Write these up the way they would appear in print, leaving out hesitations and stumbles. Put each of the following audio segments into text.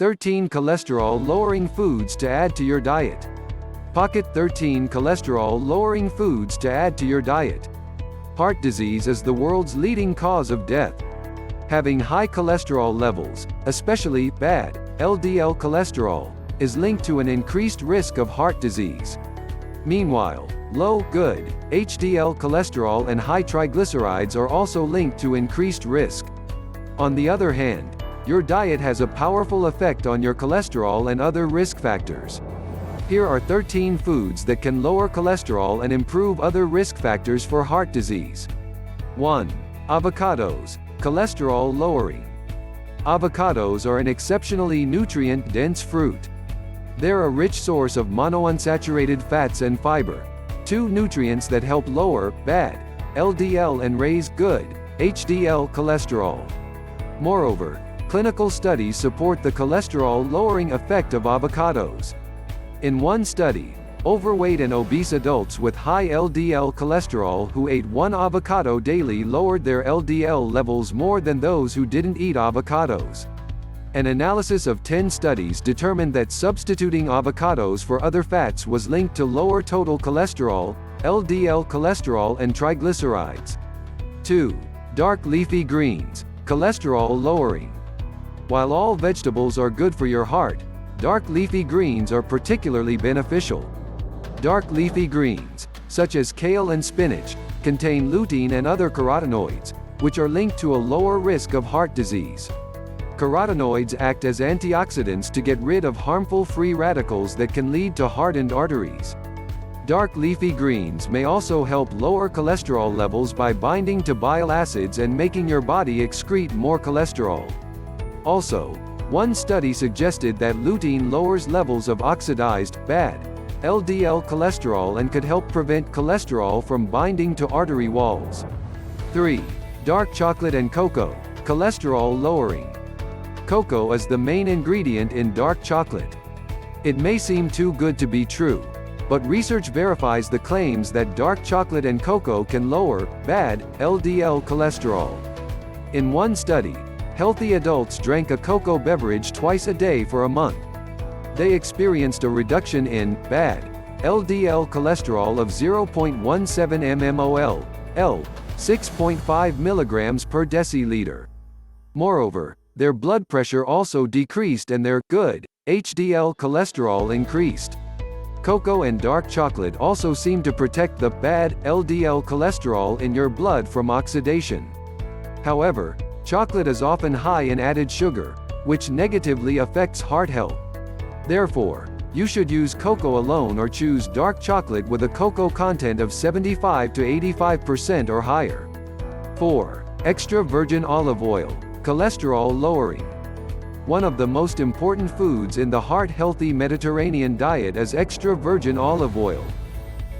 13 cholesterol-lowering foods to add to your diet. Pocket 13 cholesterol-lowering foods to add to your diet. Heart disease is the world's leading cause of death. Having high cholesterol levels, especially bad LDL cholesterol, is linked to an increased risk of heart disease. Meanwhile, low, good HDL cholesterol and high triglycerides are also linked to increased risk. On the other hand, your diet has a powerful effect on your cholesterol and other risk factors. Here are 13 foods that can lower cholesterol and improve other risk factors for heart disease. 1. Avocados, cholesterol lowering. Avocados are an exceptionally nutrient-dense fruit. They're a rich source of monounsaturated fats and fiber, two nutrients that help lower bad LDL and raise good HDL cholesterol. Moreover, clinical studies support the cholesterol-lowering effect of avocados. In one study, overweight and obese adults with high LDL cholesterol who ate one avocado daily lowered their LDL levels more than those who didn't eat avocados. An analysis of 10 studies determined that substituting avocados for other fats was linked to lower total cholesterol, LDL cholesterol and triglycerides. 2. Dark leafy greens, cholesterol lowering. While all vegetables are good for your heart, dark leafy greens are particularly beneficial. Dark leafy greens, such as kale and spinach, contain lutein and other carotenoids, which are linked to a lower risk of heart disease. Carotenoids act as antioxidants to get rid of harmful free radicals that can lead to hardened arteries. Dark leafy greens may also help lower cholesterol levels by binding to bile acids and making your body excrete more cholesterol. Also, one study suggested that lutein lowers levels of oxidized, bad LDL cholesterol and could help prevent cholesterol from binding to artery walls. 3. Dark chocolate and cocoa, cholesterol lowering. Cocoa is the main ingredient in dark chocolate. It may seem too good to be true, but research verifies the claims that dark chocolate and cocoa can lower bad LDL cholesterol. In one study, healthy adults drank a cocoa beverage twice a day for a month. They experienced a reduction in bad LDL cholesterol of 0.17 mmol, L, 6.5 milligrams per deciliter. Moreover, their blood pressure also decreased and their good HDL cholesterol increased. Cocoa and dark chocolate also seem to protect the bad LDL cholesterol in your blood from oxidation. However, chocolate is often high in added sugar, which negatively affects heart health. Therefore, you should use cocoa alone or choose dark chocolate with a cocoa content of 75 to 85% or higher. 4. Extra virgin olive oil, cholesterol lowering. One of the most important foods in the heart-healthy Mediterranean diet is extra virgin olive oil.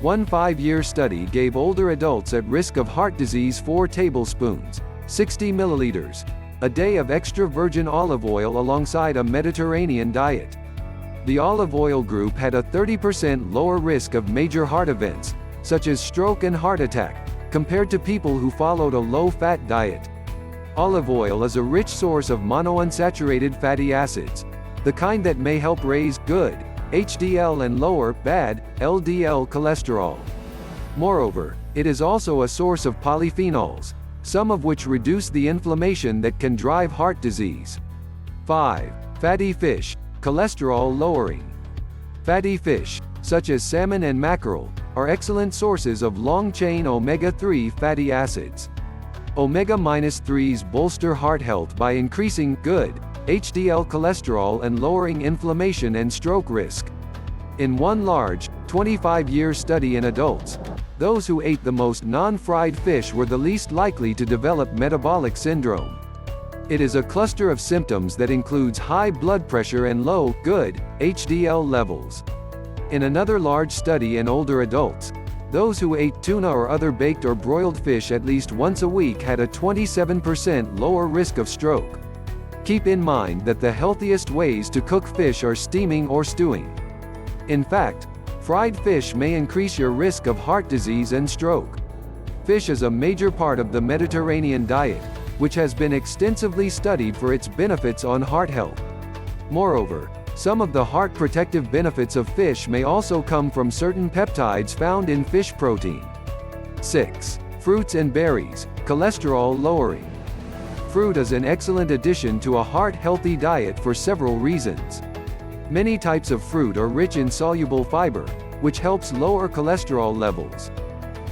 One 5-year study gave older adults at risk of heart disease 4 tablespoons, 60 milliliters, a day of extra virgin olive oil alongside a Mediterranean diet. The olive oil group had a 30% lower risk of major heart events, such as stroke and heart attack, compared to people who followed a low-fat diet. Olive oil is a rich source of monounsaturated fatty acids, the kind that may help raise good HDL and lower bad LDL cholesterol. Moreover, it is also a source of polyphenols, some of which reduce the inflammation that can drive heart disease. 5. Fatty fish, cholesterol lowering. Fatty fish, such as salmon and mackerel, are excellent sources of long-chain omega-3 fatty acids. Omega-3s bolster heart health by increasing good HDL cholesterol and lowering inflammation and stroke risk. In one large, 25-year study in adults, those who ate the most non-fried fish were the least likely to develop metabolic syndrome. It is a cluster of symptoms that includes high blood pressure and low, good HDL levels. In another large study in older adults, those who ate tuna or other baked or broiled fish at least once a week had a 27% lower risk of stroke. Keep in mind that the healthiest ways to cook fish are steaming or stewing. In fact, fried fish may increase your risk of heart disease and stroke. Fish is a major part of the Mediterranean diet, which has been extensively studied for its benefits on heart health. Moreover, some of the heart protective benefits of fish may also come from certain peptides found in fish protein. 6. Fruits and berries, cholesterol lowering. Fruit is an excellent addition to a heart-healthy diet for several reasons. Many types of fruit are rich in soluble fiber, which helps lower cholesterol levels.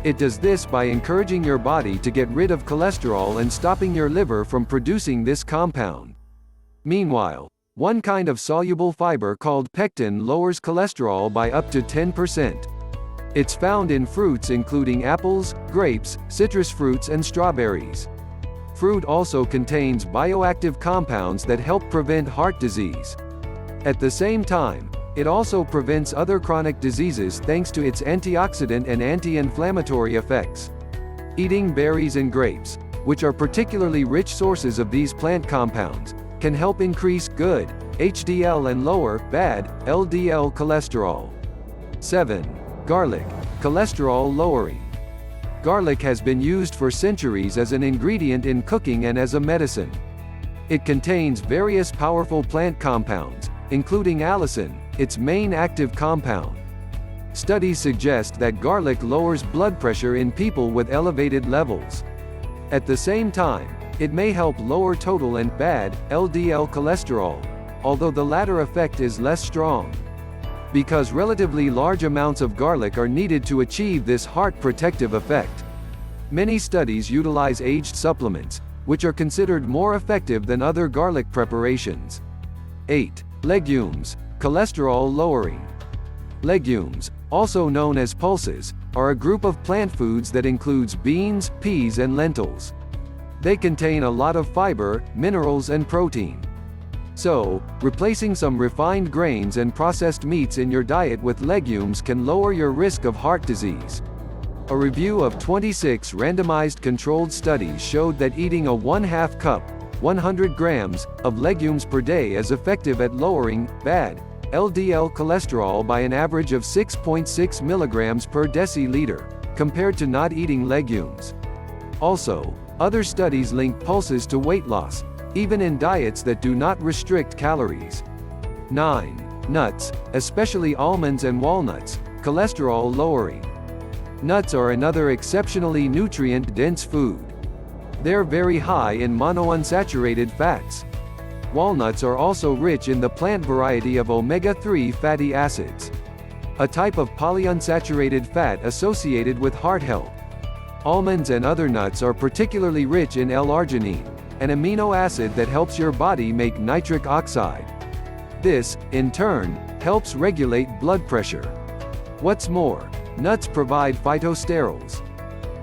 It does this by encouraging your body to get rid of cholesterol and stopping your liver from producing this compound. Meanwhile, one kind of soluble fiber called pectin lowers cholesterol by up to 10%. It's found in fruits including apples, grapes, citrus fruits and strawberries. Fruit also contains bioactive compounds that help prevent heart disease. At the same time, it also prevents other chronic diseases thanks to its antioxidant and anti-inflammatory effects. Eating berries and grapes, which are particularly rich sources of these plant compounds, can help increase good HDL and lower bad LDL cholesterol. 7. Garlic, cholesterol lowering. Garlic has been used for centuries as an ingredient in cooking and as a medicine. It contains various powerful plant compounds, including allicin, its main active compound. Studies suggest that garlic lowers blood pressure in people with elevated levels. At the same time, it may help lower total and bad LDL cholesterol, although the latter effect is less strong. Because relatively large amounts of garlic are needed to achieve this heart protective effect. Many studies utilize aged supplements, which are considered more effective than other garlic preparations. 8. Legumes, cholesterol lowering. Legumes, also known as pulses, are a group of plant foods that includes beans, peas and lentils. They contain a lot of fiber, minerals and protein. So, replacing some refined grains and processed meats in your diet with legumes can lower your risk of heart disease. A review of 26 randomized controlled studies showed that eating a 1/2 cup, 100 grams, of legumes per day is effective at lowering bad LDL cholesterol by an average of 6.6 milligrams per deciliter, compared to not eating legumes. Also, other studies link pulses to weight loss, even in diets that do not restrict calories. 9. Nuts, especially almonds and walnuts, cholesterol lowering. Nuts are another exceptionally nutrient-dense food. They're very high in monounsaturated fats. Walnuts are also rich in the plant variety of omega-3 fatty acids, a type of polyunsaturated fat associated with heart health. Almonds and other nuts are particularly rich in L-arginine, an amino acid that helps your body make nitric oxide. This, in turn, helps regulate blood pressure. What's more, nuts provide phytosterols.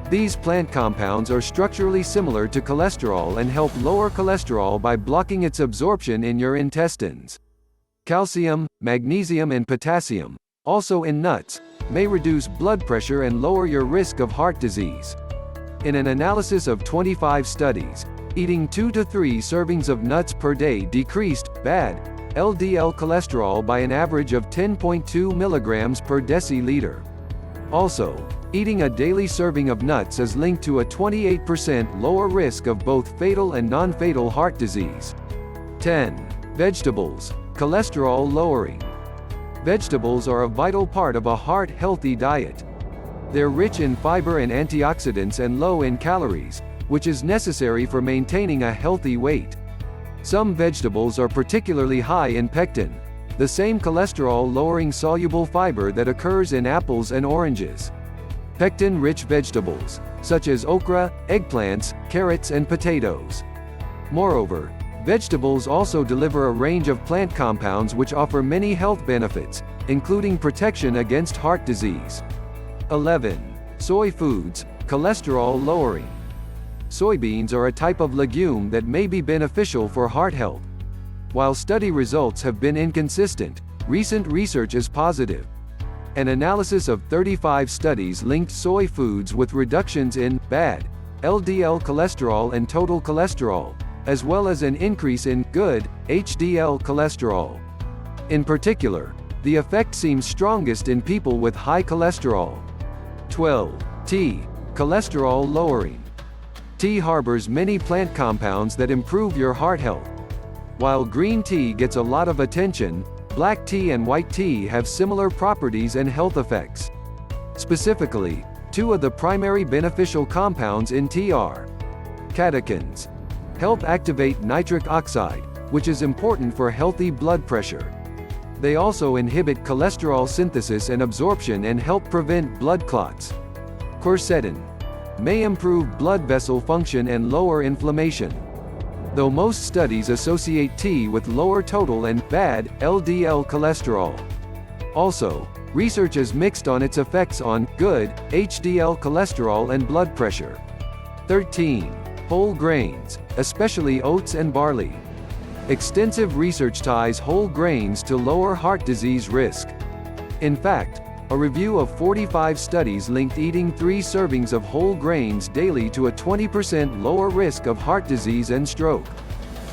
These plant compounds are structurally similar to cholesterol and help lower cholesterol by blocking its absorption in your intestines. Calcium, magnesium and potassium, also in nuts, may reduce blood pressure and lower your risk of heart disease. In an analysis of 25 studies, eating 2 to 3 servings of nuts per day decreased bad LDL cholesterol by an average of 10.2 milligrams per deciliter. Also, eating a daily serving of nuts is linked to a 28% lower risk of both fatal and non-fatal heart disease. 10. Vegetables, cholesterol lowering. Vegetables are a vital part of a heart-healthy diet. They're rich in fiber and antioxidants and low in calories, which is necessary for maintaining a healthy weight. Some vegetables are particularly high in pectin, the same cholesterol-lowering soluble fiber that occurs in apples and oranges. Pectin-rich vegetables, such as okra, eggplants, carrots and potatoes. Moreover, vegetables also deliver a range of plant compounds which offer many health benefits, including protection against heart disease. 11. Soy foods, cholesterol lowering. Soybeans are a type of legume that may be beneficial for heart health. While study results have been inconsistent, recent research is positive. An analysis of 35 studies linked soy foods with reductions in bad LDL cholesterol and total cholesterol, as well as an increase in good HDL cholesterol. In particular, the effect seems strongest in people with high cholesterol. 12. Tea, cholesterol lowering. Tea harbors many plant compounds that improve your heart health. While green tea gets a lot of attention, black tea and white tea have similar properties and health effects. Specifically, two of the primary beneficial compounds in tea are catechins. Help activate nitric oxide, which is important for healthy blood pressure. They also inhibit cholesterol synthesis and absorption and help prevent blood clots. Quercetin may improve blood vessel function and lower inflammation. Though most studies associate tea with lower total and bad LDL cholesterol. Also, research is mixed on its effects on good HDL cholesterol and blood pressure. 13. Whole grains, especially oats and barley. Extensive research ties whole grains to lower heart disease risk. In fact, a review of 45 studies linked eating 3 servings of whole grains daily to a 20% lower risk of heart disease and stroke.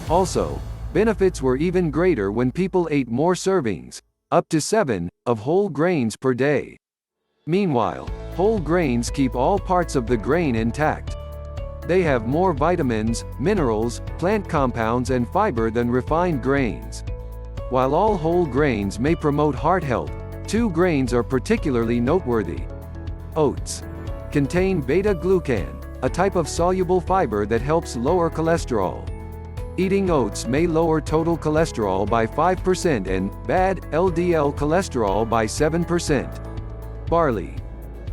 Also, benefits were even greater when people ate more servings, up to 7, of whole grains per day. Meanwhile, whole grains keep all parts of the grain intact. They have more vitamins, minerals, plant compounds and fiber than refined grains. While all whole grains may promote heart health, 2 grains are particularly noteworthy. Oats contain beta-glucan, a type of soluble fiber that helps lower cholesterol. Eating oats may lower total cholesterol by 5% and bad LDL cholesterol by 7%. Barley,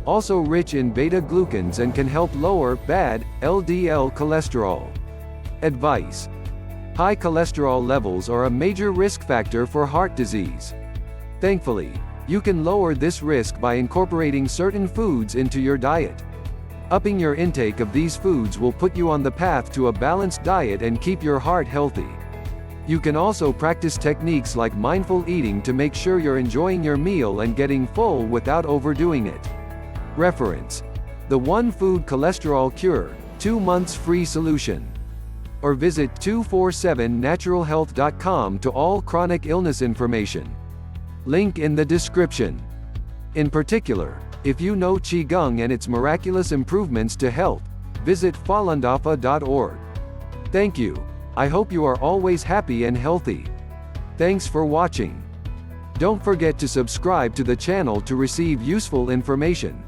also rich in beta-glucans and can help lower bad LDL cholesterol. Advice: high cholesterol levels are a major risk factor for heart disease. Thankfully, you can lower this risk by incorporating certain foods into your diet. Upping your intake of these foods will put you on the path to a balanced diet and keep your heart healthy. You can also practice techniques like mindful eating to make sure you're enjoying your meal and getting full without overdoing it. Reference: The One Food Cholesterol Cure, 2 months free solution. Or visit 247naturalhealth.com to all chronic illness information. Link in the description. In particular, if you know Qigong and its miraculous improvements to health, visit falandafa.org. Thank you. I hope you are always happy and healthy. Thanks for watching. Don't forget to subscribe to the channel to receive useful information.